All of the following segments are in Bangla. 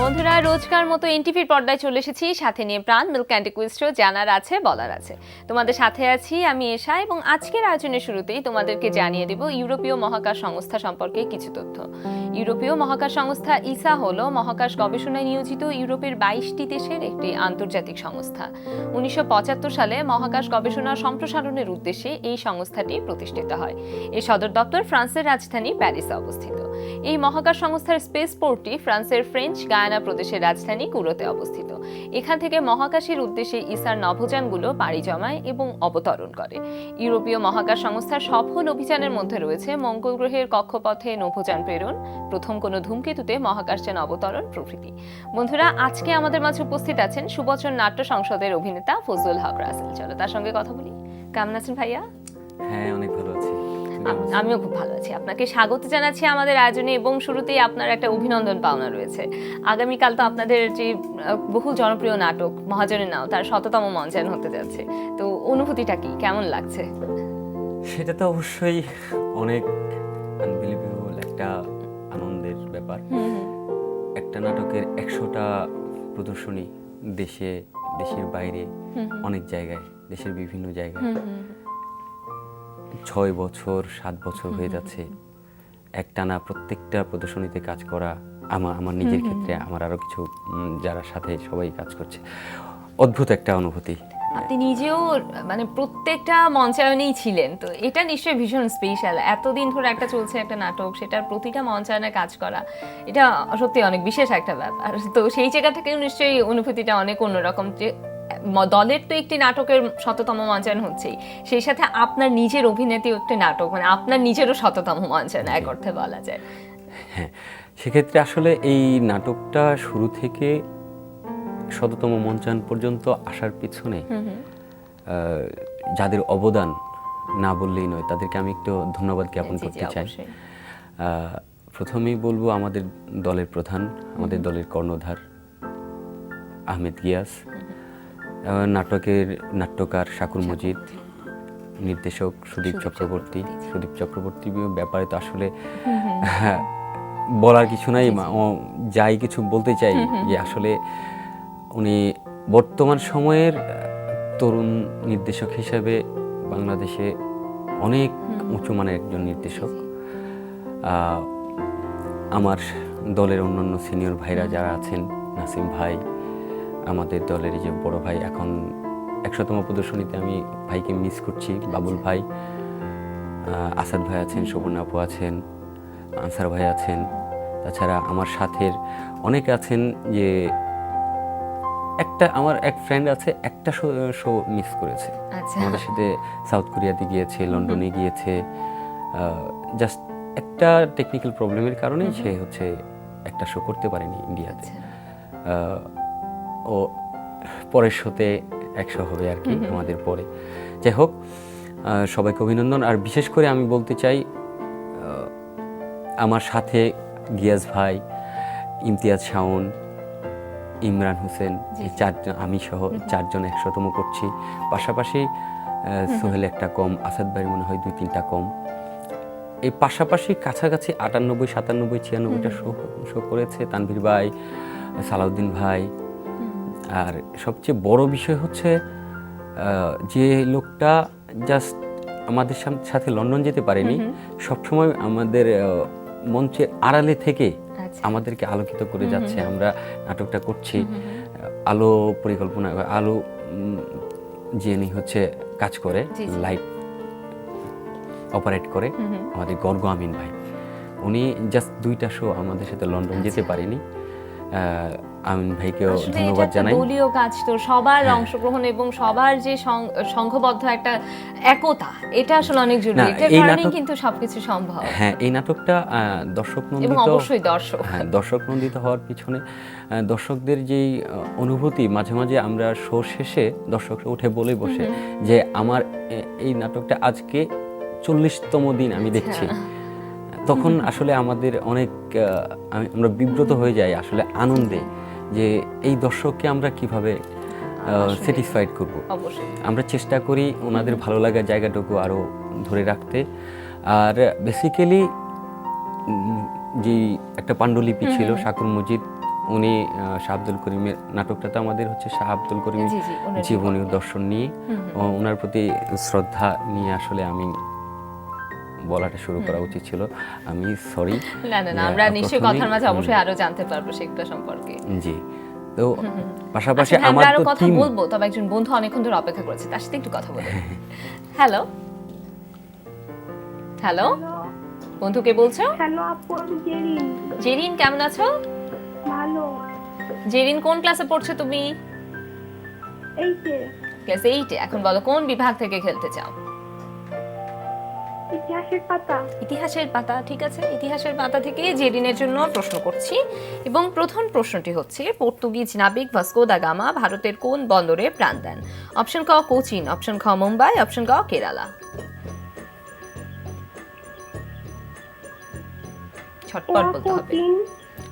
বন্ধুরা, রোজকার মতো এনটিভির পর্দায় চলে এসেছি সাথে নিয়ে প্রাণ মিল্ক ক্যান্ডি কুইজ শো। জানার আছে, বলার আছে। তোমাদের সাথে আছি আমি এশা, এবং আজকের আয়োজনের শুরুতেই তোমাদেরকে জানিয়ে দেব ইউরোপীয় মহাকাশ সংস্থা সম্পর্কে কিছু তথ্য। ইউরোপীয় মহাকাশ সংস্থা ইসা হলো মহাকাশ গবেষণায় নিয়োজিত ইউরোপের 22টি দেশের একটি আন্তর্জাতিক সংস্থা। 1975 সালে মহাকাশ গবেষণা সম্প্রসারণের উদ্দেশ্যে এই সংস্থাটি প্রতিষ্ঠিত হয়। এর সদর দপ্তর ফ্রান্সের রাজধানী প্যারিসে অবস্থিত। এই মহাকাশ সংস্থার স্পেস পোর্টটি ফ্রান্সের ফ্রেঞ্চ গায়ানা প্রদেশের রাজধানী কুরোতে অবস্থিত। এখান থেকে মহাকাশের উদ্দেশ্যে ইসার নভোযানগুলো পাড়ি জমায় এবং অবতরণ করে। ইউরোপীয় মহাকাশ সংস্থার সফল অভিযানের মধ্যে রয়েছে মঙ্গল গ্রহের কক্ষপথে নভোযান প্রেরণ, প্রথম কোনো ধূমকেতুতে মহাকাশযান অবতরণ প্রভৃতি। বন্ধুরা, আজকে আমাদের মাঝে উপস্থিত আছেন সুবচন নাট্য সংসদের অভিনেতা ফজলুল হক রাসেল। চলো তার সঙ্গে কথা বলি। কেমন আছেন ভাইয়া? হ্যাঁ, অনেক ভালো আছি। আমিও খুব ভালো আছি। আপনাকে স্বাগত জানাচ্ছি আমাদের আয়োজনে, এবং শুরুতেই আপনার একটা অভিনন্দন পাওনা রয়েছে। আগামীকাল তো আপনাদের যে বহু জনপ্রিয় নাটক মহাজনের নাও তার 100তম মঞ্চায়ন হতে যাচ্ছে, তো অনুভূতিটা কি, কেমন লাগছে? সেটা তো অবশ্যই অনেক আনবিলিভেবল একটা আনন্দের ব্যাপার। একটা নাটকের 100টা প্রদর্শনী দেশের বাইরে অনেক জায়গায়, দেশের বিভিন্ন জায়গায় 6 বছর 7 বছর হয়ে যাচ্ছে একটানা প্রত্যেকটা প্রদর্শনীতে কাজ করা। আমার নিজের ক্ষেত্রে আমার আরো কিছু যারা সাথে সবাই কাজ করছে, অদ্ভুত একটা অনুভূতি। আপনি নিজেও মানে প্রত্যেকটা মঞ্চায়নেই ছিলেন, তো এটা নিশ্চয়ই ভীষণ স্পেশাল। এতদিন ধরে একটা চলছে একটা নাটক, সেটার প্রতিটা মঞ্চায়নে কাজ করা, এটা সত্যি অনেক বিশেষ একটা ব্যাপার। তো সেই জায়গা থেকেও নিশ্চয়ই অনুভূতিটা অনেক অন্যরকম, যে দলের তো একটি নাটকের 100তম মঞ্চায়ন হচ্ছেই, সেই সাথে আপনার নিজের অভিনেত্রী একটি নাটক, মানে আপনার নিজেরও 100তম মঞ্চায়ন এক অর্থে বলা যায়। হ্যাঁ, সেক্ষেত্রে আসলে এই নাটকটা শুরু থেকে 100তম মঞ্চায়ন পর্যন্ত আসার পিছনে যাদের অবদান না বললেই নয়, তাদেরকে আমি একটু ধন্যবাদ জ্ঞাপন করতে চাই। প্রথমেই বলবো আমাদের দলের প্রধান, আমাদের দলের কর্ণধার আহমেদ গিয়াস, নাটকের নাট্যকার শাকুর মজিদ, নির্দেশক সুদীপ চক্রবর্তী ব্যাপারে তো আসলে বলার কিছু নাই। যাই কিছু বলতে চাই যে আসলে উনি বর্তমান সময়ের তরুণ নির্দেশক হিসেবে বাংলাদেশে অনেক উঁচু মানের একজন নির্দেশক। আমার দলের অন্যান্য সিনিয়র ভাইরা যারা আছেন, নাসিম ভাই, আমাদের দলের যে বড় ভাই, এখন 100তম প্রদর্শনীতে আমি ভাইকে মিস করছি, বাবুল ভাই, আসাদ ভাই আছেন, সুবর্ণা আপু আছেন, আনসার ভাই আছেন, তাছাড়া আমার সাথের অনেকে আছেন। যে আমার এক ফ্রেন্ড আছে, একটা শো মিস করেছে, আমাদের সাথে সাউথ কোরিয়াতে গিয়েছে, লন্ডনে গিয়েছে, জাস্ট একটা টেকনিক্যাল প্রবলেমের কারণে সে হচ্ছে একটা শো করতে পারেনি ইন্ডিয়াতে। ও পরের শোতে 100 হবে আর কি আমাদের পরে। যাই হোক, সবাইকে অভিনন্দন। আর বিশেষ করে আমি বলতে চাই আমার সাথে গিয়াস ভাই, ইমতিয়াজ শাওন, ইমরান হোসেন, এই 4জন, আমি সহ 4জন 100তম করছি। পাশাপাশি সোহেল একটা কম, আসাদ ভাই মনে হয় 2-3টা কম। এই পাশাপাশি কাছাকাছি 98, 97, 96টা শো করেছে তানভীর ভাই, সালাউদ্দিন ভাই। আর সবচেয়ে বড় বিষয় হচ্ছে যে লোকটা জাস্ট আমাদের সাথে লন্ডন যেতে পারেনি, সবসময় আমাদের মঞ্চের আড়ালে থেকে আমাদেরকে আলোকিত করে যাচ্ছে। আমরা নাটকটা করছি, আলো পরিকল্পনা, আলো যিনি হচ্ছে কাজ করে, লাইট অপারেট করে, আমাদের গর্গ আমিন ভাই, উনি জাস্ট 2টা শো আমাদের সাথে লন্ডন যেতে পারেনি। আমিন ভাইকেও ধন্যবাদ জানাই। দলীয় কাজ তো সবার অংশগ্রহণ এবং সবার যে সংঘবদ্ধ একটা একতা, এটা আসলে অনেক জরুরি। এটার কারণেই কিন্তু সবকিছু সম্ভব। হ্যাঁ, এই নাটকটা দর্শক নন্দিত, এবং অবশ্যই দর্শক নন্দিত হওয়ার পিছনে দর্শকদের যেই অনুভূতি, মাঝে মাঝে আমরা শো শেষে দর্শকরা উঠে বলে বসে যে আমার এই নাটকটা আজকে 40তম দিন আমি দেখছি, তখন আসলে আমাদের অনেক আমরা বিব্রত হয়ে যাই আসলে আনন্দে, যে এই দর্শককে আমরা কিভাবে স্যাটিসফাইড করব। অবশ্যই আমরা চেষ্টা করি ওনাদের ভালো লাগার জায়গাটুকু আরও ধরে রাখতে। আর বেসিক্যালি যে একটা পাণ্ডুলিপি ছিল শাকুর মজিদ, উনি শাহ আব্দুল করিমের নাটকটা তো আমাদের হচ্ছে শাহ আব্দুল করিমের জি, জি, ওনার জীবনী ও দর্শন নিয়ে, ওনার প্রতি শ্রদ্ধা নিয়ে আসলে আমি বলাটা শুরু করা উচিত ছিল। আমি সরি। না না না, আমরা নিশ্চয়ই কথার মাঝে অবশ্যই আরো জানতে পারবো সেগুলো সম্পর্কে। জি, তো পাশাপাশি আচ্ছা, আমার আমরা আরো তো কথা বলবো, তবে একজন বন্ধু অনেকক্ষণ ধরে অপেক্ষা করেছে, তার সাথে একটু কথা বলবো। হ্যালো হ্যালো, বন্ধু কে বলছো? হ্যালো আপু, আমি জেরিন। জেরিন, কেমন আছো? ভালো। জেরিন, কোন ক্লাসে পড়ছো তুমি? এই যে ক্লাস 8-এ। এখন বলো কোন বিভাগ থেকে খেলতে চাও? ইতিহাসের পাতা। ইতিহাসের পাতা, ঠিক আছে। ইতিহাসের পাতা থেকে জেরিনের জন্য প্রশ্ন করছি, এবং প্রথম প্রশ্নটি হচ্ছে, পর্তুগিজ নাবিক ভাস্কো দা গামা ভারতের কোন বন্দরে প্রাণ দেন? অপশন ক কোচিন, অপশন খ মুম্বাই, অপশন ক কেরালা। ছটপট বলতে হবে। কোচিন।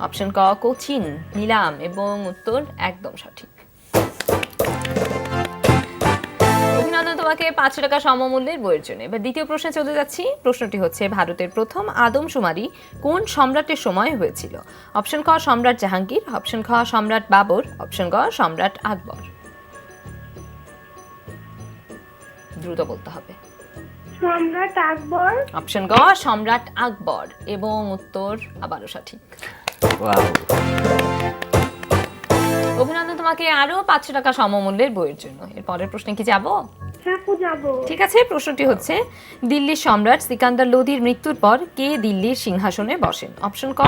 অপশন ক কোচিন নিলাম, এবং উত্তর একদম সঠিক। অভিনন্দন তোমাকে 500 টাকা সমমূল্যের বইয়ের জন্য। এবার দ্বিতীয় প্রশ্নে চলে যাচ্ছি। প্রশ্নটি হচ্ছে, ভারতের প্রথম আদমশুমারি কোন সম্রাটের সময় হয়েছিল? অপশন ক সম্রাট জাহাঙ্গীর, অপশন খ সম্রাট বাবর, অপশন গ সম্রাট আকবর। দ্রুত বলতে হবে। সম্রাট আকবর। অপশন গ সম্রাট আকবর, এবং উত্তর আবারও সঠিক। ওয়াও, অভিনন্দন তোমাকে আরো 500 টাকা সমমূল্যের বইয়ের জন্য। এর পরের প্রশ্নে কি যাব? হ্যাঁ আপু, যাবো। ঠিক আছে, প্রশ্নটি হচ্ছে, দিল্লির সম্রাট সিকান্দার লোদির মৃত্যুর পর কে দিল্লির সিংহাসনে বসেন? অপশন ক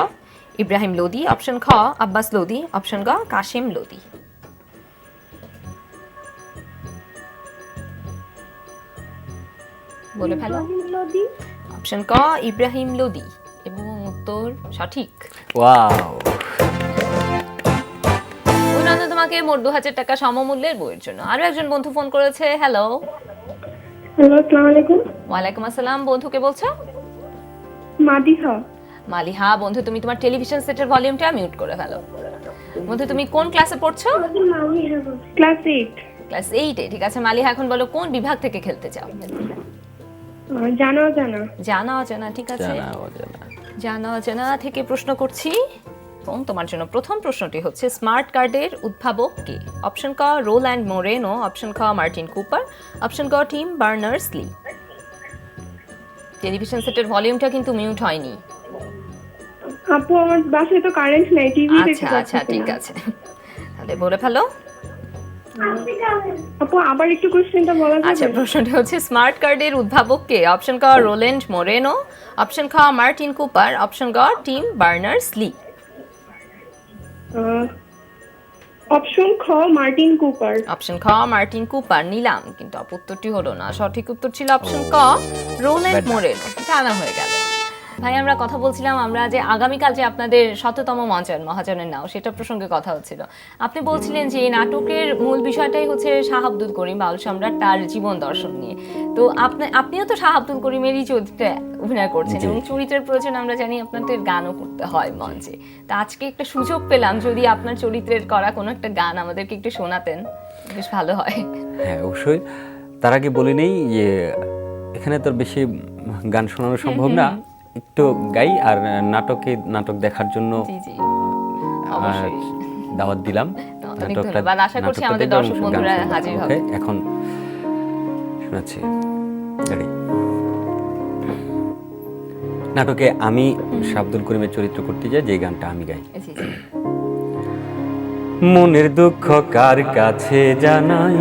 ইব্রাহিম লোদি, অপশন খ আব্বাস লোদি, অপশন গ কাসিম লোদি। বলে ফেলো। ইব্রাহিম লোদি। অপশন ক ইব্রাহিম লোদি, এবং উত্তর সঠিক। ওয়াও। অভিনন্দন তোমাকে মোট 2000 টাকা সমমূল্যের বইয়ের জন্য। আরো একজন বন্ধু ফোন করেছে। হ্যালো। হ্যালো, আসসালামু আলাইকুম। ওয়ালাইকুম আসসালাম, বন্ধুকে বলছো? মাদিহা। মালিহা, বন্ধু তুমি তোমার টেলিভিশন সেটের ভলিউমটা মিউট করে ফেলো। বন্ধু তুমি কোন ক্লাসে পড়ছো? ক্লাস 8। ক্লাস 8-এ, ঠিক আছে। মালিহা, এখন বলো কোন বিভাগ থেকে খেলতে চাও? জানা জানা। জানা অজানা, ঠিক আছে। জানা অজানা। জানা অজানা থেকে প্রশ্ন করছি, এবং তোমার জন্য প্রথম প্রশ্নটি হচ্ছে, স্মার্ট কার্ডের উদ্ভাবক কে? অপশন ক রোল্যান্ড মোরেনো, অপশন খ মার্টিন কুপার, অপশন ক টিম বার্নার্স-লি। টেলিভিশন সেটের ভলিউমটা কিন্তু মিউট হয়নি। আপু, আমার বাসায় তো কারেন্ট নাই, টিভি দেখতে আচ্ছা পাচ্ছি আচ্ছা, না। ঠিক আছে, তাহলে বলে ফেলো। আপু, আবার একটু কোশ্চেনটা বলা আচ্ছা, যাবে? প্রশ্নটি হচ্ছে, স্মার্ট কার্ডের উদ্ভাবক কে? অপশন ক রোল্যান্ড মোরেনো, অপশন খ মার্টিন কুপার, অপশন গ টিম বার্নার্স-লি। অপশন খ মার্টিন কুপার। অপশন খ মার্টিন কুপার নিলাম, কিন্তু উত্তরটি হলো না। সঠিক উত্তর ছিল অপশন ক রোল্যান্ড মোরেনো। জানা হয়ে গেল। ভাই, আমরা কথা বলছিলাম, আমরা যে আগামীকাল যে আপনাদের 100তম মহাজনের নাও, সেটা প্রসঙ্গে কথা হচ্ছিল। আপনি বলছিলেন যে এই নাটকের মূল বিষয়টাই হচ্ছে শাহ আব্দুল করিম বাউল সম্রাট, তার জীবন দর্শন নিয়ে। তো আপনিও তো শাহ আব্দুল করিমেরই চরিত্রে অভিনয় করছেন, এবং চরিত্রের প্রয়োজন আমরা জানি আপনাদের গানও করতে হয় মঞ্চে। তা আজকে একটা সুযোগ পেলাম, যদি আপনার চরিত্রের করা কোনো একটা গান আমাদেরকে একটু শোনাতেন, বেশ ভালো হয়। হ্যাঁ, অবশ্যই। তার আগে বলে নেই যে এখানে তো বেশি গান শোনানো সম্ভব না, একটু গাই। আর নাটক দেখার জন্য জি জি, অবশ্যই দাওয়াত দিলাম। অনেক ধন্যবাদ। আশা করছি আমাদের দর্শক বন্ধুরা হাজির হবে। এখন শোনাচ্ছি। Ready? নাটকে আমি শাহ আব্দুল করিমের চরিত্র করতে যাই, যে গানটা আমি গাই। জি জি। মনের দুঃখ কার কাছে জানাই,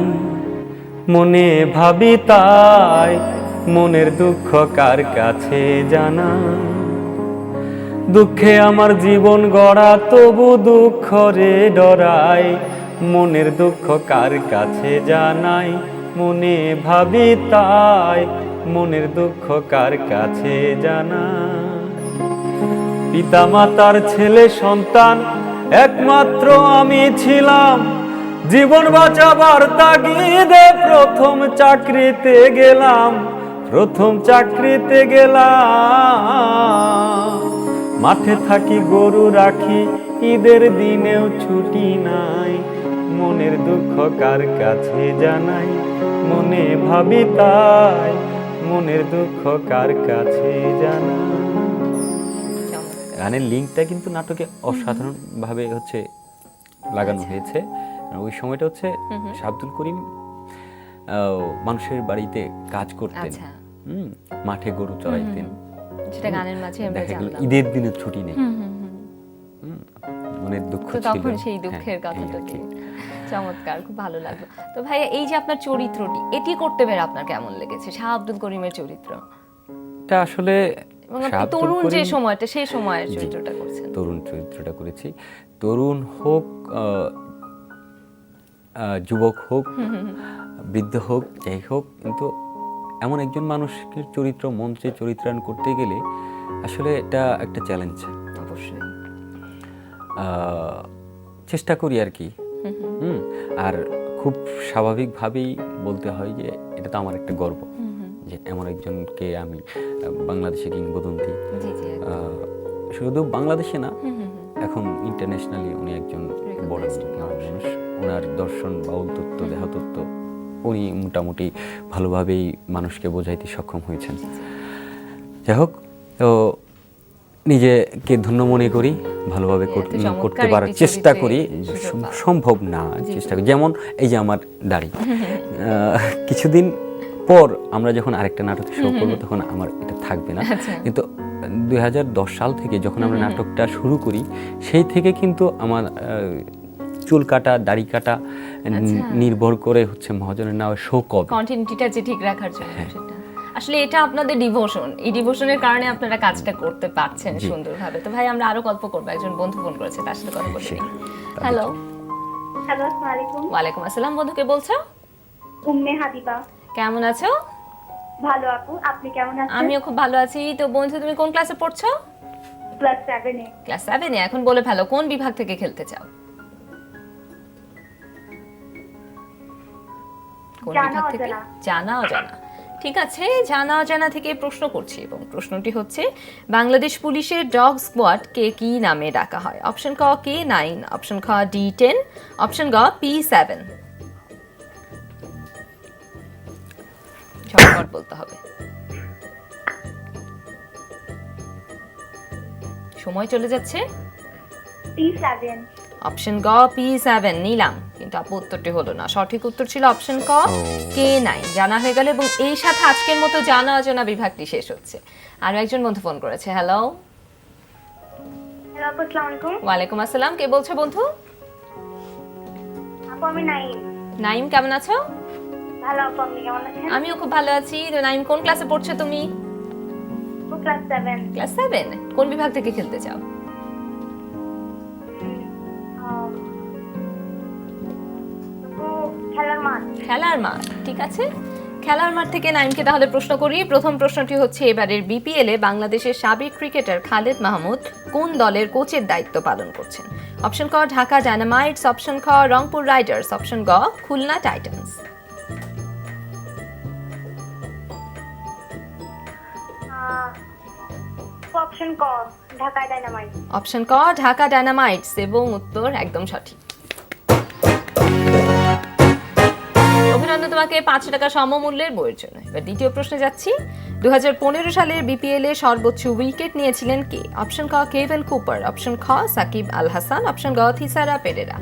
মনে ভাবি তাই, মনের দুঃখ কার কাছে জানাই, দুঃখে আমার জীবন গড়া তবু দুঃখ রে ডরাই, মনের দুঃখ কার কাছে জানাই, মনে ভাবি তাই, মনের দুঃখ কার কাছে জানাই। পিতা মাতার ছেলে সন্তান একমাত্র আমি ছিলাম, জীবন বাঁচাবার তাগিদে প্রথম চাকরিতে গেলাম, প্রথম চাকরিতে গেলাম, মাঠে থাকি গরু রাখি, ঈদের দিনেও ছুটি নাই, মনের দুঃখ কার কাছে জানাই, মনে ভাবি তাই, মনের দুঃখ কার কাছে জানাই। চমৎকার। গানের লিঙ্কটা কিন্তু নাটকে অসাধারণ ভাবে হচ্ছে লাগানো হয়েছে। ওই সময়টা হচ্ছে শাহ আব্দুল করিম মানুষের বাড়িতে কাজ করতেন, আচ্ছা। মাঠে গরু চড়াইতেন, যেটা গানের মাঝে আমরা দেখা গেল জানলাম। ঈদের দিনে ছুটি নেই, হুম, হুম, হুম। মনের দুঃখ তো ছিল। তখন সেই দুঃখের হ্যাঁ, এই কথাটা আর কি। চমৎকার, খুব ভালো লাগলো। তো ভাইয়া এই যে আপনার চরিত্রটি, এটি করতে পেরে আপনার কেমন লেগেছে, শাহ আব্দুল করিমের চরিত্র? এটা আসলে এবং শাহ আপনি আব্দুল তরুণ যে করিম- সময়টা, সেই সময়ের জি, চরিত্রটা করছেন। তরুণ চরিত্রটা করেছি। তরুণ হোক, যুবক হোক, বৃদ্ধ হোক, যাই হোক, কিন্তু এমন একজন মানুষের চরিত্র মঞ্চে চরিত্রায়ন করতে গেলে আসলে এটা একটা চ্যালেঞ্জ। অবশ্যই। চেষ্টা করি আর কি। আর খুব স্বাভাবিকভাবেই বলতে হয় যে এটা তো আমার একটা গর্ব যে এমন একজনকে আমি বাংলাদেশে কিংবদন্তি, জি জি। শুধু বাংলাদেশে না, এখন ইন্টারন্যাশনালি উনি একজন বড় মানুষ। ওনার দর্শন, বাউল তত্ত্ব, দেহতত্ত্ব উনি মোটামুটি ভালোভাবেই মানুষকে বোঝাইতে সক্ষম হয়েছেন। যাই হোক, তো নিজেকে ধন্য মনে করি, ভালোভাবে করতে পারার চেষ্টা করি, সম্ভব না চেষ্টা করি। যেমন এই যে আমার দাড়ি, কিছুদিন পর আমরা যখন আরেকটা নাটক শো করবো তখন আমার এটা থাকবে না, কিন্তু 2010 সাল থেকে যখন আমরা নাটকটা শুরু করি সেই থেকে কিন্তু আমার চুল কাটা, দাড়ি কাটা নির্ভর করে হচ্ছে মহাজনের নামে শো কবে, কন্টিনিউটিটা যে ঠিক রাখার জন্য সেটা আসলে এটা আপনাদের ডিভোশন, এই ডিভোশনের কারণে আপনারা কাজটা করতে পারছেন সুন্দরভাবে। তো ভাই আমরা আরো গল্প করবো, একজন বন্ধু ফোন করেছে, তার সাথে কথা বলছি। হ্যালো। হ্যালো, আসসালামু আলাইকুম। ওয়ালাইকুম আসসালাম। বন্ধুকে বলছো? উম্মে হাবিবা। কেমন আছো? ভালো আপু, আপনি কেমন আছেন? আমিও খুব ভালো আছি। তো বন্ধু তুমি কোন ক্লাসে পড়ছো? ক্লাস 7 এ। ক্লাস 7 এ। এখন বলে ফেলো কোন বিভাগ থেকে খেলতে চাও? কোন বিভাগ থেকে? জানা অজানা। ঠিক আছে, জানা অজানা থেকে প্রশ্ন করছি এবং প্রশ্নটি হচ্ছে বাংলাদেশ পুলিশের ডগ স্কোয়াড কে কি নামে ডাকা হয়? অপশন ক K9, অপশন খ D10, অপশন গ P7। ঝটপট বলতে হবে, সময় চলে যাচ্ছে। P7। অপশন গ P7 নিলাম, কিন্তু আপু উত্তরটি হলো না। সঠিক উত্তর ছিল অপশন ক K9। জানা হয়ে গেল এবং এই সাথে আজকের মতো জানা অজানা বিভাগটি শেষ হচ্ছে। আরো একজন বন্ধু ফোন করেছে। হ্যালো। হ্যালো আপু, আসসালামু আলাইকুম। ওয়ালাইকুম আসসালাম। কে বলছো বন্ধু? আপু আমি নাইম। নাইম, কেমন আছো? ভালো আপু, আপনি কেমন আছেন? আমিও খুব ভালো আছি। তো নাইম কোন ক্লাসে পড়ছো তুমি? ক্লাস 7। ক্লাস 7। কোন বিভাগ থেকে খেলতে চাও? খেলার মাঠ। খেলার মাঠ। ঠিক আছে, খেলার মাঠ থেকে নাইমকে তাহলে প্রশ্ন করি। প্রথম প্রশ্নটি হচ্ছে এবারের বিপিএল এ বাংলাদেশের সাবেক ক্রিকেটার খালেদ মাহমুদ কোন দলের কোচের দায়িত্ব পালন করছেন? অপশন ক ঢাকা ডায়নামাইটস, অপশন খ রংপুর রাইডার্স, অপশন গ খুলনা টাইটান্স। অপশন ক ঢাকা ডায়নামাইট। অপশন ক ঢাকা ডায়নামাইটস এবং উত্তর একদম সঠিক। অভিনন্দন তোমাকে 500 টাকা সমমূল্যের বইয়ের জন্য। এবার দ্বিতীয় প্রশ্নে যাচ্ছি। 2015 সালের বিপিএল এ সর্বোচ্চ উইকেট নিয়েছিলেন কে? অপশন ক কেভেন কুপার, অপশন খ সাকিব আল হাসান, অপশন গ থিসারা পেরেরা।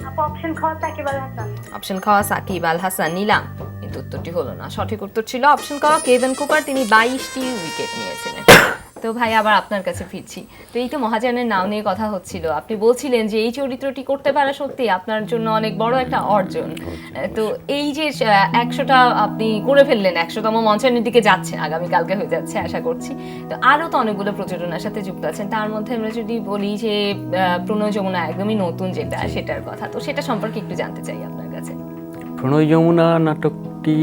আপু অপশন খ সাকিব আল হাসান। অপশন খ সাকিব আল হাসান নিলাম, কিন্তু উত্তরটি হলো না। সঠিক উত্তর ছিল অপশন ক কেভেন কুপার, তিনি 22টি উইকেট নিয়েছিলেন। তো ভাই আবার আপনার কাছে ফিরছি। তো এই তো মহাজানের নাম নিয়ে কথা হচ্ছিল, আপনি বলছিলেন যে এই চরিত্রটি করতে পারা সত্যি আপনার জন্য অনেক বড় একটা অর্জন। তো এই যে 100টা আপনি করে ফেললেন, 100তম মঞ্চায়নের দিকে যাচ্ছেন, আগামী কালকে হয়ে যাচ্ছে আশা করছি। তো আরও তো অনেকগুলো প্রযোজনার সাথে যুক্ত আছেন, তার মধ্যে আমরা যদি বলি যে প্রণয় যমুনা একদমই নতুন যেটা, সেটার কথা, তো সেটা সম্পর্কে একটু জানতে চাই আপনার কাছে। প্রণয় যমুনা নাটকটি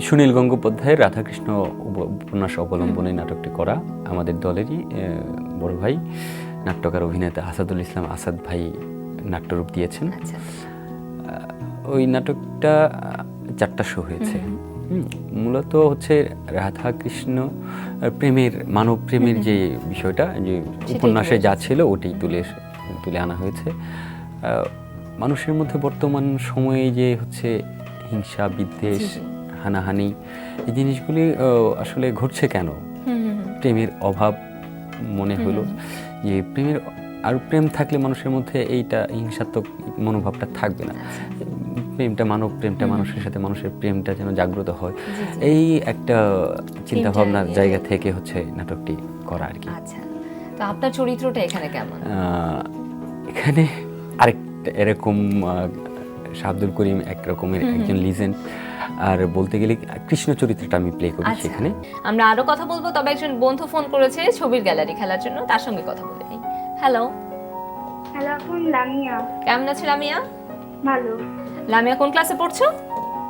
সুনীল গঙ্গোপাধ্যায়ের রাধাকৃষ্ণ উপন্যাস অবলম্বনে নাটকটি করা, আমাদের দলেরই বড় ভাই নাট্যকার অভিনেতা আসাদুল ইসলাম আসাদ ভাই নাট্যরূপ দিয়েছেন। আচ্ছা। ওই নাটকটা 4টা শো হয়েছে। মূলত হচ্ছে রাধা কৃষ্ণ প্রেমের, মানব প্রেমের যে বিষয়টা, যে উপন্যাসে যা ছিল ওটাই তুলে আনা হয়েছে। মানুষের মধ্যে বর্তমান সময়ে যে হচ্ছে হিংসা, বিদ্বেষ, হানাহানি, এই জিনিসগুলি আসলে ঘটছে কেন? প্রেমের অভাব মনে হলো যে প্রেম থাকলে মানুষের মধ্যে এইটা হিংসাত্মক মনোভাবটা থাকবে না। মানব প্রেমটা, মানুষের সাথে মানুষের প্রেমটা যেন জাগ্রত হয়, এই একটা চিন্তা ভাবনার জায়গা থেকে হচ্ছে নাটকটি করা আর কি। আচ্ছা, তো আপনার চরিত্রটা এখানে কেমন? এখানে আরেকটা এরকম শাহাবুল করিম একরকমের একজন লিজেন্ড, আর বলতে গেলে কৃষ্ণ চরিত্রটা আমি প্লে করি সেখানে। আমরা আরো কথা বলবো, তবে একজন বন্ধু ফোন করেছে ছবির গ্যালারি খেলার জন্য, তার সঙ্গে কথা বলে নিই। হ্যালো আপু, লামিয়া। কেমন আছো লামিয়া? ভালো। লামিয়া কোন ক্লাসে পড়ছো?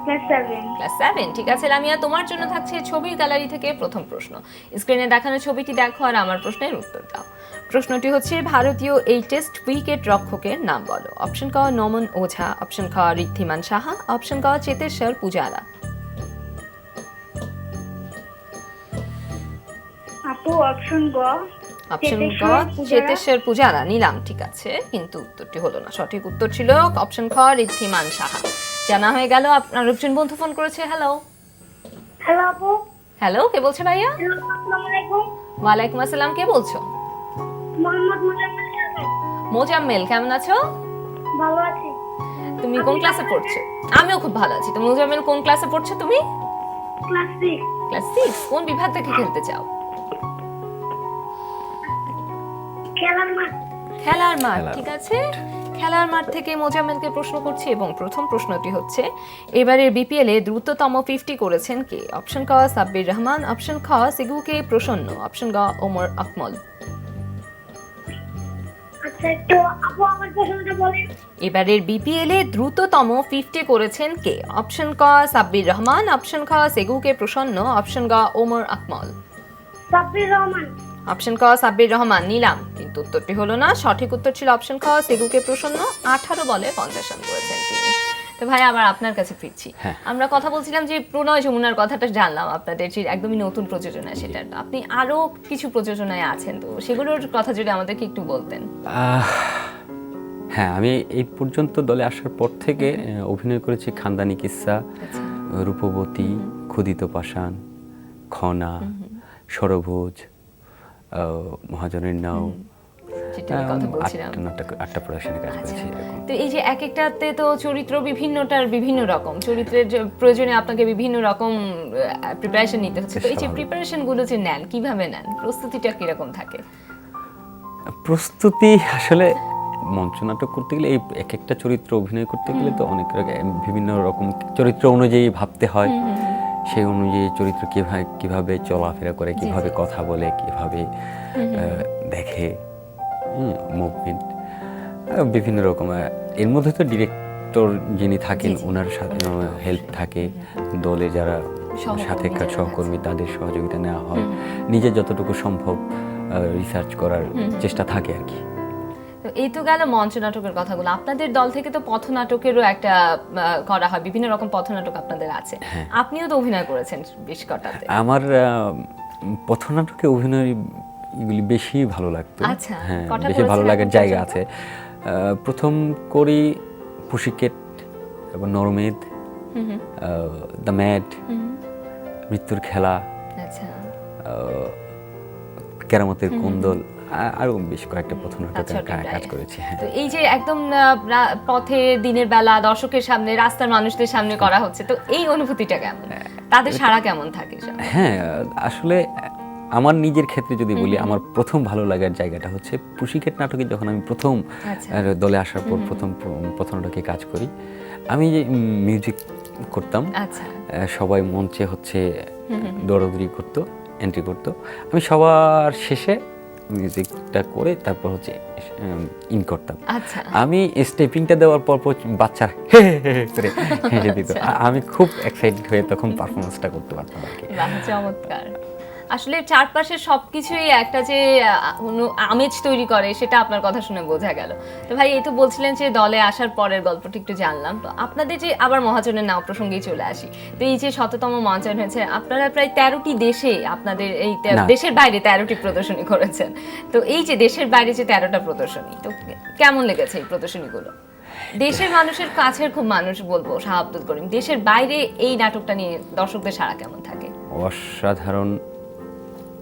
ক্লাস 7। ক্লাস 7। ঠিক আছে লামিয়া, তোমার জন্য থাকছে ছবির গ্যালারি থেকে প্রথম প্রশ্ন। স্ক্রিনে দেখানো ছবিটি দেখো আর আমার প্রশ্নের উত্তর দাও। প্রশ্নটি হচ্ছে, ভারতীয় এই টেস্ট উইকেট রক্ষকের নাম বলো। অপশন ক নমন ওঝা, অপশন খ ঋদ্ধিমান সাহা, অপশন ক চেতেশ্বর পূজারা। আপু, অপশন গ। অপশন ক চেতেশ্বর পূজারা নিলাম, ঠিক আছে, কিন্তু উত্তরটি হলো না। সঠিক উত্তর ছিল অপশন খ ঋদ্ধিমান সাহা। জানা হয়ে গেল। আপনার একজন বন্ধু ফোন করেছে। হ্যালো আপু। হ্যালো, কে বলছে ভাইয়া? আসসালামু আলাইকুম। ওয়ালাইকুম আসসালাম, কে বলছো? মোহাম্মদ মুজাম্মেল আহমেদ। মোজাম্মেল, কেমন আছো? ভালো আছি। তুমি কোন ক্লাসে পড়ছো? আমিও খুব ভালো আছি। তো মোজাম্মেল, কোন ক্লাসে পড়ছো তুমি? ক্লাস 6। ক্লাস 6। কোন বিভাগ থেকে খেলতে চাও? খেলার মাঠ। খেলার মাঠ, ঠিক আছে। খেলার মাঠ থেকে মোজাম্মেলকে প্রশ্ন করছি এবং প্রথম প্রশ্নটি হচ্ছে, এবারের বিপিএল এ দ্রুততম 50 করেছেন কে? অপশন ক সাব্বির রহমান, অপশন খ সিগুকে প্রসন্ন, অপশন গ ওমর আকমল। আচ্ছা, তো আপু আমার প্রশ্নটা বলেন। এবারের বিপিএল এ দ্রুততম 50 করেছেন কে? অপশন ক সাব্বির রহমান, অপশন খ সেগুকে প্রসন্ন, অপশন গ ওমর আকমল। সাব্বির রহমান। অপশন ক সাব্বির রহমান নিলাম, কিন্তু উত্তরটি হলো না। সঠিক উত্তর ছিল অপশন খ সেগুকে প্রসন্ন। 18 বলে 50 রান করেছেন তিনি। তো ভাই, আবার আপনার কাছে ফিরছি। আমরা কথা বলছিলাম যে প্রণয় যমুনার কথাটা জানলাম, আপনাদের যে একদমই নতুন প্রযোজনা সেটা। আপনি আরো কিছু প্রযোজনায় আছেন, তো সেগুলোর কথা যদি আমাদেরকে একটু বলতেন। হ্যাঁ, আমি এই পর্যন্ত দলে আসার পর থেকে অভিনয় করেছি খানদানি কিসসা, রূপবতী, ক্ষুদিত পাষাণ, খনা, ষড়ভুজ, মহাজনের নাও, যেটার কথা বলছিলাম। 8টা প্রোডাকশনে কাজ করেছি এরকম। তো এই যে এক একটাতে তো চরিত্র বিভিন্নটার বিভিন্ন রকম, চরিত্রের যে প্রয়োজনে আপনাকে বিভিন্ন রকম প্রিপারেশন নিতে হচ্ছে। তো এই যে প্রিপারেশন গুলো যে নেন, কিভাবে নেন? প্রস্তুতিটা কিরকম থাকে? প্রস্তুতি আসলে মঞ্চ নাটক করতে গেলে, এই এক একটা চরিত্র অভিনয় করতে গেলে তো অনেক বিভিন্ন রকম চরিত্র অনুযায়ী ভাবতে হয়। সেই অনুযায়ী চরিত্র কিভাবে চলাফেরা করে, কিভাবে কথা বলে, কিভাবে দেখে, মুভমেন্ট, বিভিন্ন রকম। এর মধ্যে তো ডিরেক্টর যিনি থাকেন ওনার সাথে হেল্প থাকে, দলে যারা সাথে সহকর্মী তাদের সহযোগিতা নেওয়া হয়, নিজে যতটুকু সম্ভব রিসার্চ করার চেষ্টা থাকে আর কি। এই তো গেল মঞ্চ নাটকের কথাগুলো। আপনাদের দল থেকে তো পথনাটকেরও একটা করা হয়, বিভিন্ন রকম পথনাটক আপনাদের আছে। আপনিও তো অভিনয় করেছেন বেশ কটাতে। আমার পথনাটকে অভিনয় এগুলি বেশি ভালো লাগতো। হ্যাঁ, বেশি ভালো লাগার জায়গা আছে। প্রথম করি পুশিকেট, এবং নরমেদ, দ্য ম্যাড, মৃত্যুর খেলা, কেরামতের কুন্দল, আরো বেশ কয়েকটা পথনাটকে কাজ করেছি। তো এই যে একদম পথে দিনের বেলা দর্শকের সামনে, রাস্তার মানুষদের সামনে করা হচ্ছে, তো এই অনুভূতিটা কেমন? তাদের সাড়া কেমন থাকে? হ্যাঁ, আসলে আমার নিজের ক্ষেত্রে যদি বলি, আমার প্রথম ভালো লাগার জায়গাটা হচ্ছে পুশিকেট নাটকে যখন আমি প্রথম দলে আসার পর প্রথম পথনাটকে কাজ করি, আমি যে মিউজিক করতাম, সবাই মঞ্চে হচ্ছে দৌড়াদৌড়ি করতো, এন্ট্রি করতো, আমি সবার শেষে মিউজিকটা করে তারপর হচ্ছে ইন করতাম। আমি স্টেপিংটা দেওয়ার পর বাচ্চারা হে হে করে হেসে দিত। আমি খুব এক্সাইটেড হয়ে তখন পারফরমেন্সটা করতে পারতাম আর কি। চমৎকার। আসলে চারপাশের সবকিছুই একটা যে আমেজ তৈরি করে সেটা আপনার কথা শুনে বোঝা গেল। তো ভাই এই তো বলছিলেন যে দলে আসার পরের গল্পটা একটু জানলাম, তো আপনাদের যে আবার মহাজনের নাম প্রসঙ্গেই চলে আসি, তো এই যে ১৭তম মহাজন হয়েছে, আপনারা প্রায় ১৩টি দেশে আপনাদের এই না। দেশের বাইরে ১৩টি প্রদর্শনী করেছেন। তো এই যে দেশের বাইরে যে ১৩টা প্রদর্শনী, তো কেমন লেগেছে এই প্রদর্শনীগুলো? দেশের মানুষের কাছের খুব মানুষ বলবো শাহ আব্দুল করিম, দেশের বাইরে এই নাটকটা নিয়ে দর্শকদের সাড়া কেমন থাকে? অসাধারণ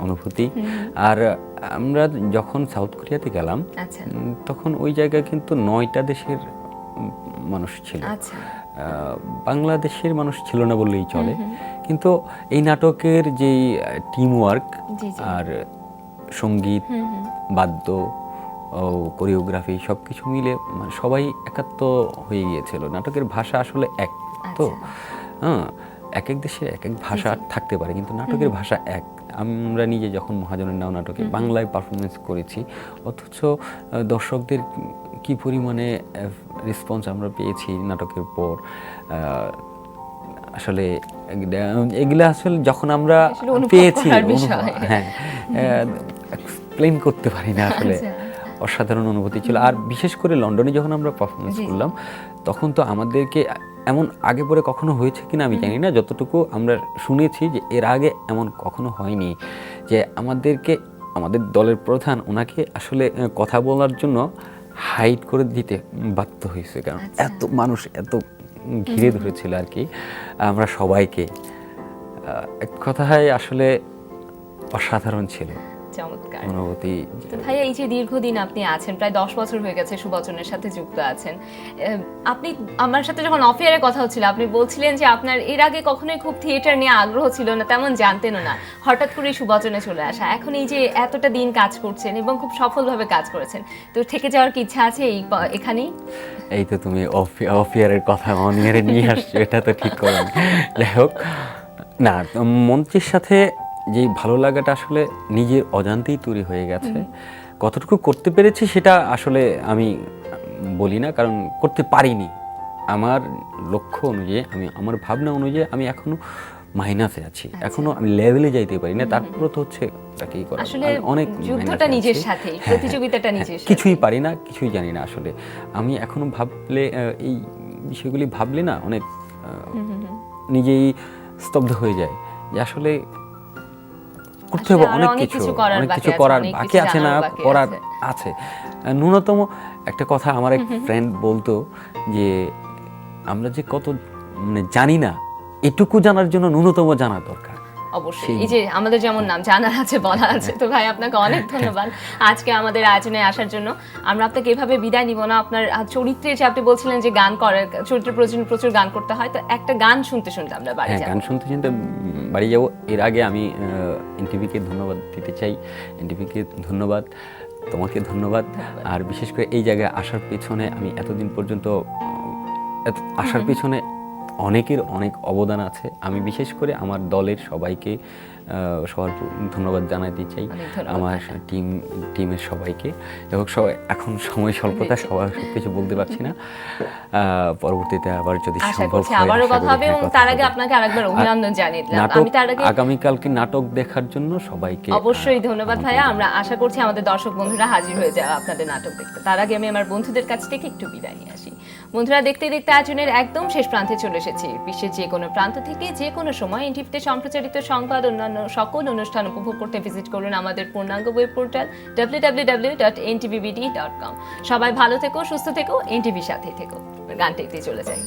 অনুভূতি। আর আমরা যখন সাউথ কোরিয়াতে গেলাম আচ্ছা তখন ওই জায়গায় কিন্তু 9টা দেশের মানুষ ছিল। আচ্ছা বাংলাদেশের মানুষ ছিল না বললেই চলে। কিন্তু এই নাটকের যেই টিম ওয়ার্ক জি জি আর সঙ্গীত, বাদ্য, কোরিওগ্রাফি সব কিছু মিলে মানে সবাই একাত্ম হয়ে গিয়েছিল। নাটকের ভাষা আসলে এক তো, হ্যাঁ, এক এক দেশের এক এক ভাষা থাকতে পারে কিন্তু নাটকের ভাষা এক। আমরা নিজে যখন মহাজনের নাও নাটকে বাংলায় পারফরমেন্স করেছি, অথচ দর্শকদের কি পরিমাণে রেসপন্স আমরা পেয়েছি নাটকের পর, আসলে এগুলা আসলে যখন আমরা আসলে অনুভব পেয়েছি, করার বিষয়। হ্যাঁ, এক্সপ্লেইন করতে পারি না আসলে। আচ্ছা। অসাধারণ অনুভূতি ছিল। আর বিশেষ করে লন্ডনে যখন আমরা পারফরমেন্স জি। করলাম তখন তো আমাদেরকে এমন আগে পরে কখনো হয়েছে কিনা আমি জানি না, যতটুকু আমরা শুনেছি যে এর আগে এমন কখনো হয়নি যে আমাদেরকে আমাদের দলের প্রধান ওনাকে আসলে কথা বলার জন্য হাইড করে দিতে বাধ্য হয়েছে, কারণ আচ্ছা। এত মানুষ এত ঘিরে ধরেছিল আর কি আমরা সবাইকে। এক কথায় আসলে অসাধারণ ছিল চমৎকার। অনুভূতি। তো ভাইয়া এই যে দীর্ঘদিন আপনি আছেন, প্রায় 10 বছর হয়ে গেছে সুবচনের সাথে যুক্ত আছেন, আপনি আমার সাথে যখন অফ এয়ারে কথা হচ্ছিল আপনি বলছিলেন যে আপনার এর আগে কখনোই খুব থিয়েটার নিয়ে আগ্রহ ছিল না, তেমন জানতেনও না, হঠাৎ করে সুবচনে চলে আসা। এখন এই যে এতটা দিন কাজ করছেন এবং খুব সফলভাবে কাজ করেছেন, তো থেকে যাওয়ার কি ইচ্ছা আছে এখানেই? এই তো তুমি অফ ইয়ারের কথা অন ইয়ারে নিয়ে আসছো, এটা তো ঠিক করো। যাই হোক, না, মঞ্চের সাথে যে ভালো লাগাটা আসলে নিজের অজান্তেই তৈরি হয়ে গেছে। কতটুকু করতে পেরেছি সেটা আসলে আমি বলি না, কারণ করতে পারিনি। আমার লক্ষ্য অনুযায়ী, আমার ভাবনা অনুযায়ী আমি এখনো মাইনাসে আছি, এখনো আমি লেভেলে যাইতে পারি না। তারপর তো হচ্ছে তাকেই করা, আসলে আমি অনেক যুদ্ধটা মাইনাসে নিজের আছি। সাথেই, হ্যাঁ, প্রতিযোগিতাটা হ্যাঁ, নিজের সাথে। কিছুই পারি না, কিছুই জানি না আসলে। আমি এখনো ভাবলে এই বিষয়গুলি ভাবলে না অনেক নিজেই স্তব্ধ হয়ে যায় যে আসলে করতে হবে আসলে অনেক অনেক কিছু, কিছু করার অনেক বাকি কিছু আছে, করার অনেক বাকি কিছু আছে, না জানার বাকি করার আছে। আছে। ন্যূনতম একটা কথা আমার এক ফ্রেন্ড বলতো যে আমরা যে কত মানে জানি না, এটুকু জানার জন্য ন্যূনতম জানা দরকার। অবশ্যই, এই যে আমাদের যেমন নাম জানার আছে বলা আছে। তো ভাই আপনাকে অনেক ধন্যবাদ আজকে আমাদের আয়োজনে আসার জন্য। আমরা আপনাকে এভাবে বিদায় নিব না, আপনার চরিত্রে যে আপনি বলছিলেন যে গান করে, চরিত্রের প্রচুর গান করতে হয়, তো একটা গান শুনতে শুনতে আমরা বাড়ি হ্যাঁ, যাব। গান শুনতে শুনতে বাড়ি যাবো। এর আগে আমি এনটিভিকে ধন্যবাদ দিতে চাই। এনটিভিকে ধন্যবাদ, তোমাকে ধন্যবাদ। আর বিশেষ করে এই জায়গায় আসার পেছনে আমি এতদিন পর্যন্ত আসার পেছনে অনেকের অনেক অবদান আছে। আমি বিশেষ করে আমার দলের সবাইকে সবার ধন্যবাদ জানাতে চাই, অনেক ধন্যবাদ আমার টিমের সবাইকে। এবং সবাই এখন সময় স্বল্পতা, সবাই সব কিছু বলতে পারছি না। পরবর্তীতে আবার যদি আশা সম্ভব করছি হয় আবারও আশা কথা করি, হবে, হ্যাঁ, এবং কথা তার আগে হবে। আপনাকে আরেকবার অভিনন্দন জানিয়ে দিলাম। নাটক আমি তার আগে আগামীকালকে নাটক দেখার জন্য সবাইকে অবশ্যই ধন্যবাদ আমন্ত্রণ ভাইয়া। জানাই। আমরা আশা করছি আমাদের দর্শক বন্ধুরা হাজির হয়ে যাবে আপনাদের নাটক দেখতে। তার আগে আমি আমার বন্ধুদের কাছ থেকে একটু বিদায় নিয়ে আসি। বন্ধুরা, দেখতে দেখতে আয়োজনের একদম শেষ প্রান্তে চলে এসেছি। বিশ্বের যে কোনো প্রান্ত থেকে যে কোনো সময় এনটিভিতে সম্প্রচারিত সংবাদ, অন্যান্য সকল অনুষ্ঠান উপভোগ করতে ভিজিট করুন আমাদের পূর্ণাঙ্গ ওয়েব পোর্টাল www.ntvbd.com। সবাই ভালো থেকো, সুস্থ থেকো, এনটিভির সাথেই থেকো। গান দেখতে চলে যাই।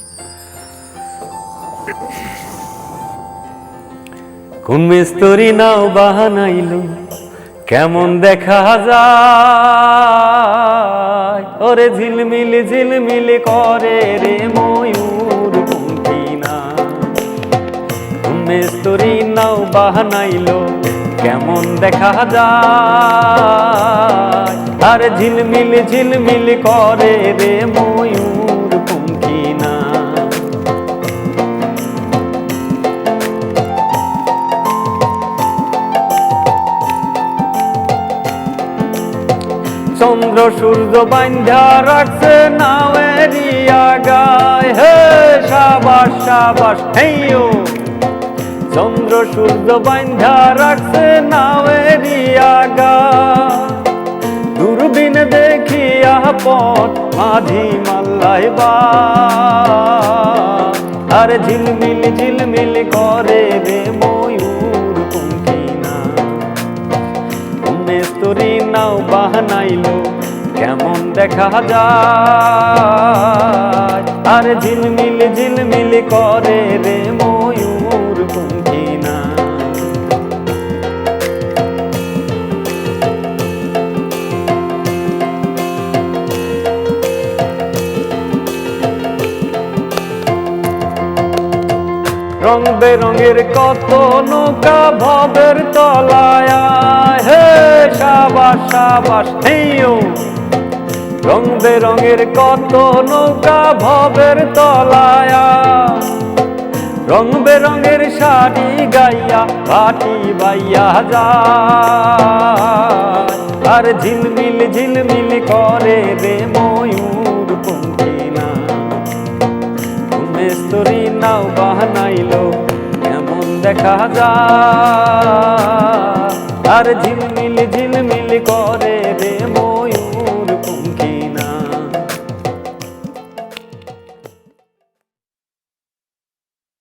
কোন মিস্ত্রি নাও বাহানাইলো কেমন দেখা যায়, ওরে ঝিলমিলি ঝিলমিলি করে রে ময়ূর পঙ্খী না। কোন মিস্ত্রি নাও বাহানাইলো কেমন দেখা যায়, আর ঝিলমিলি ঝিলমিলি করে রে ময়ূর পঙ্খী না। চন্দ্র সূর্য বান্ধা রাখছে নাওয়েরিয়া গায়, হে সাবাস সাবাস হেইও। চন্দ্র সূর্য বাইন্ধা রাখছে নাওয়েরি আগা, দূরবীন দেখিয়া পথ মাঝি মাল্লাই বা, আরে ঝিলমিল ঝিলমিল করে রে ময়ূর পঙ্খিনা, মেস্তরি নাও বাহানাইলো কেমন দেখা যায়, আরে ঝিলমিল ঝিলমিল করে রে ময়ূর পঙ্খিনা। রং বেরঙের কত নৌকা ভবের তলায়, হে সাবাস সাবাস হেইও, রং বেরঙের কত নৌকা ভবের তলায়, রং বেরঙের শাড়ি গাইয়া ভাটি বাইয়া যায়, আর ঝিলমিল ঝিলমিল করে রে ময়ূর পঙ্খিনা, মেস্তরি নাও বাহানাইলো কেমন দেখা যায়, আর ঝিলমিল ঝিলমিল করে